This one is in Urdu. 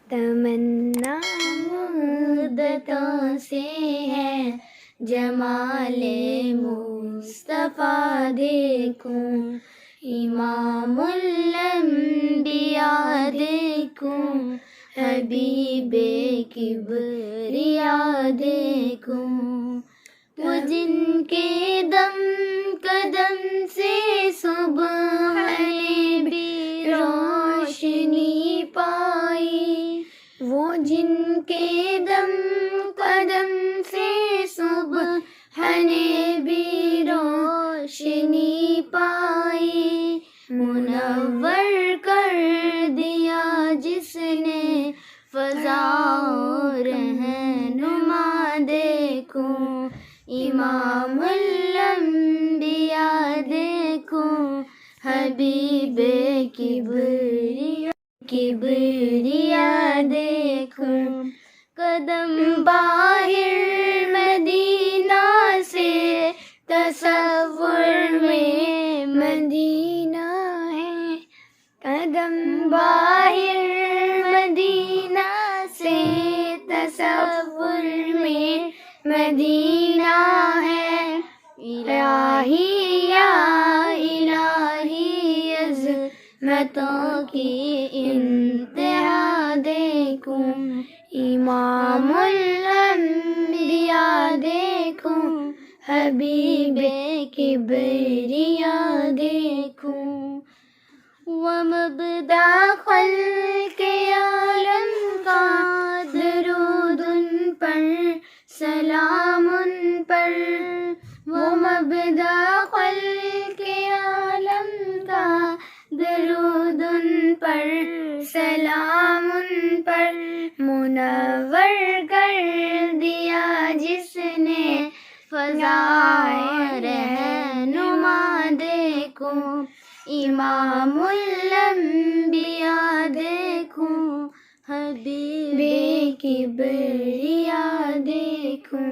تمنا مدتوں سے ہے جمال مصطفیٰ دیکھوں، امام الانبیاء دیکھوں، حبیب کبریا دیکھوں، وہ جن کے دم قدم سے صبح نے بھی روشنی پائی، وہ جن کے دم قدم سے صبح نے بھی روشنی پائی، منور کر دیا جس نے فضا رہنما دیکھوں، امام الانبیاء دیکھوں، حبیب کبریا دیکھوں، قدم باہر مدینہ سے تصور میں مدینہ ہے، قدم باہر مدینہ سے تصور میں مدینہ ہے، الہی یا الہی عظمتوں کی انتہا دیکھوں، امام الانبیاء دیکھوں، حبیب کبریا دیکھوں، ومبدا خلق عالم کا درود ان پر، سلام ان پر، ومبدا خلق عالم کا درود ان پر، سلام ان پر، منور کر دیا جس نے فضا رہنما دیکھوں، امام الانبیاء دیکھوں، حبیب کبریا دیکھوں۔